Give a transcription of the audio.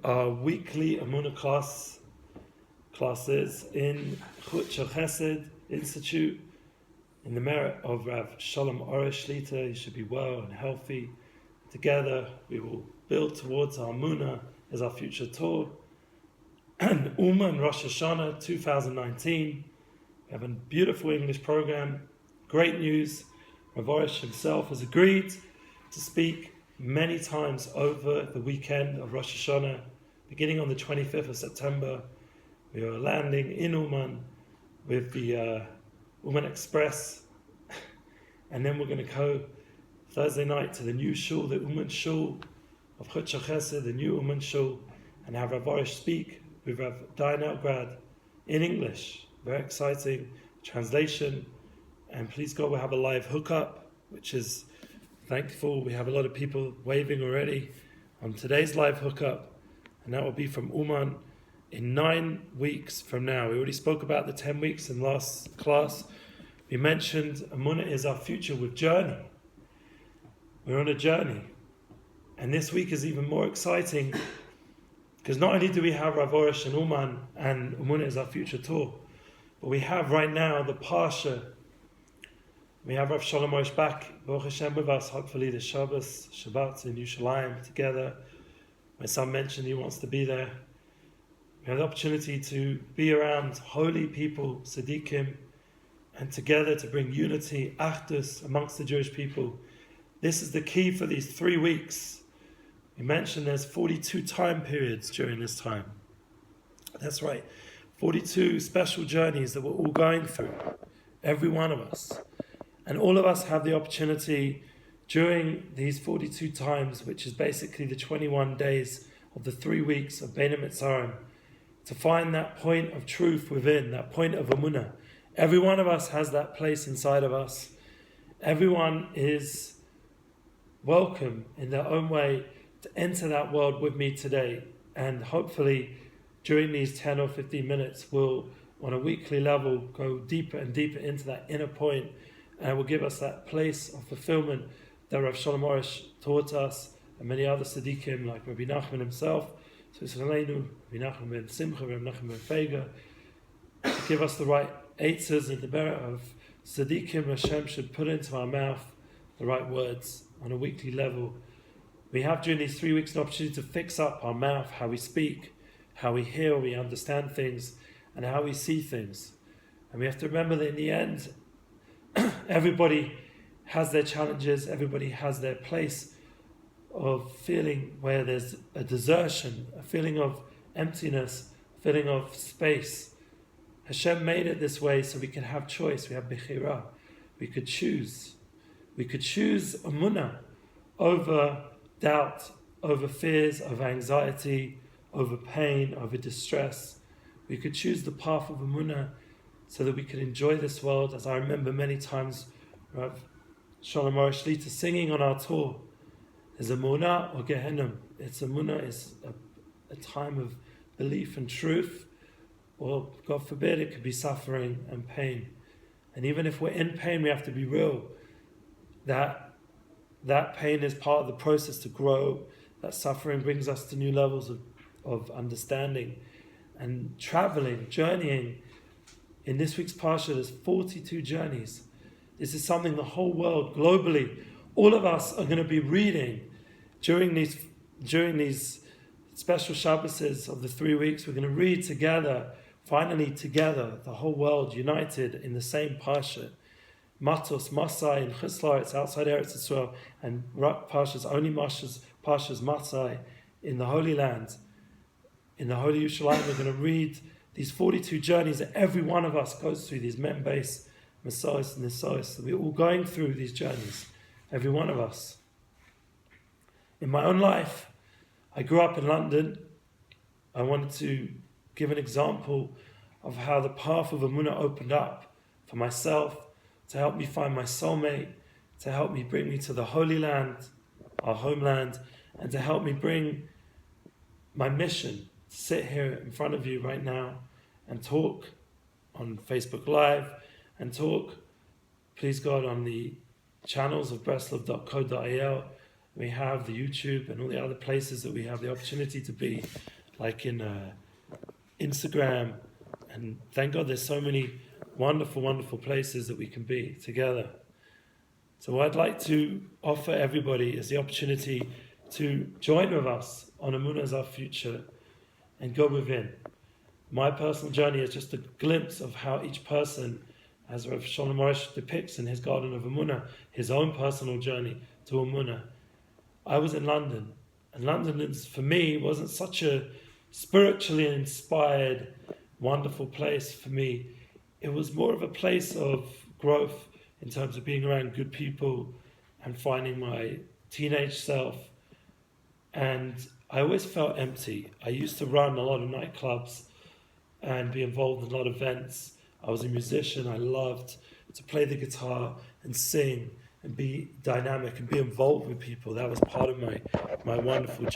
our weekly Emuna classes in Chazak Institute in the merit of Rav Shalom Orish Shlita. He should be well and healthy. Together we will build towards our Emuna as our future tour. And and Rosh Hashanah 2019. We have a beautiful English program. Great news. Rav Orish himself has agreed to speak many times over the weekend of Rosh Hashanah, beginning on the 25th of September. We are landing in Uman with the Uman Express, and then we're going to go Thursday night to the new shul, the Uman Shul of Chutz Chesed, the new Uman Shul, and have Rav Orish speak with Rav Dayan Elgrad in English. Very exciting translation, and please God, we'll have a live hookup, which is thankful. We have a lot of people waving already on today's live hookup, and that will be from Uman in 9 weeks from now. We already spoke about the 10 weeks in last class. We mentioned Emuna is our future with journey. We're on a journey, and this week is even more exciting because not only do we have Rav Orish and Uman and Emuna is our future tour, but we have right now the Parshat. We have Rav Shalom Orish back, Baruch Hashem, with us, hopefully the Shabbat in Yerushalayim together. My son mentioned he wants to be there. We have the opportunity to be around holy people, Tzaddikim, and together to bring unity, Achdus, amongst the Jewish people. This is the key for these 3 weeks. We mentioned there's 42 time periods during this time. That's right, 42 special journeys that we're all going through, every one of us. And all of us have the opportunity during these 42 times, which is basically the 21 days of the 3 weeks of Bein HaMitzarim, to find that point of truth within, that point of Emuna. Every one of us has that place inside of us. Everyone is welcome in their own way to enter that world with me today. And hopefully during these 10 or 15 minutes, we'll, on a weekly level, go deeper and deeper into that inner point, and it will give us that place of fulfillment that Rav Shalom Orish taught us, and many other tzaddikim like Rabbi Nachman himself, so Rabbi Nachman ben Simcha, Rabbi Nachman ben Feiga, to give us the right eitzes and the merit of tzaddikim. Hashem should put into our mouth the right words on a weekly level. We have during these 3 weeks an opportunity to fix up our mouth, how we speak, how we hear, we understand things, and how we see things. And we have to remember that in the end, everybody has their challenges, everybody has their place of feeling where there's a desertion, a feeling of emptiness, a feeling of space. Hashem made it this way so we can have choice. We have bechira. We could choose. We could choose Emuna over doubt, over fears, over anxiety, over pain, over distress. We could choose the path of Emuna so that we could enjoy this world. As I remember many times Rav Shalom Orish Shlita singing on our tour, is Emuna or Gehenna? It's Emuna, is a time of belief and truth, or God forbid it could be suffering and pain. And even if we're in pain, we have to be real. That pain is part of the process to grow. That suffering brings us to new levels of understanding and traveling, journeying. In this week's Parsha, there's 42 journeys. This is something the whole world, globally, all of us are going to be reading during these special Shabbases of the 3 weeks. We're going to read together, finally together, the whole world united in the same Parsha. Matos, Massei, and Chislar, it's outside Eretz Yisrael, and Parsha's only Parsha's Massei in the Holy Land. In the Holy Yerushalayim, we're going to read these 42 journeys that every one of us goes through, these Membes, Massais, and Nisais. We're all going through these journeys, every one of us. In my own life, I grew up in London. I wanted to give an example of how the path of Emuna opened up for myself, to help me find my soulmate, to help me bring me to the Holy Land, our homeland, and to help me bring my mission to sit here in front of you right now and talk on Facebook Live and talk, please God, on the channels of breslov.co.il we have the YouTube and all the other places that we have the opportunity to be, like in Instagram. And thank God there's so many wonderful, wonderful places that we can be together. So what I'd like to offer everybody is the opportunity to join with us on Emuna as our future and go within. My personal journey is just a glimpse of how each person, as Rav Shalom Arush depicts in his Garden of Emuna, his own personal journey to Emuna. I was in London, and London, for me, wasn't such a spiritually inspired, wonderful place for me. It was more of a place of growth in terms of being around good people and finding my teenage self. And I always felt empty. I used to run a lot of nightclubs and be involved in a lot of events. I was a musician. I loved to play the guitar and sing and be dynamic and be involved with people. That was part of my wonderful journey.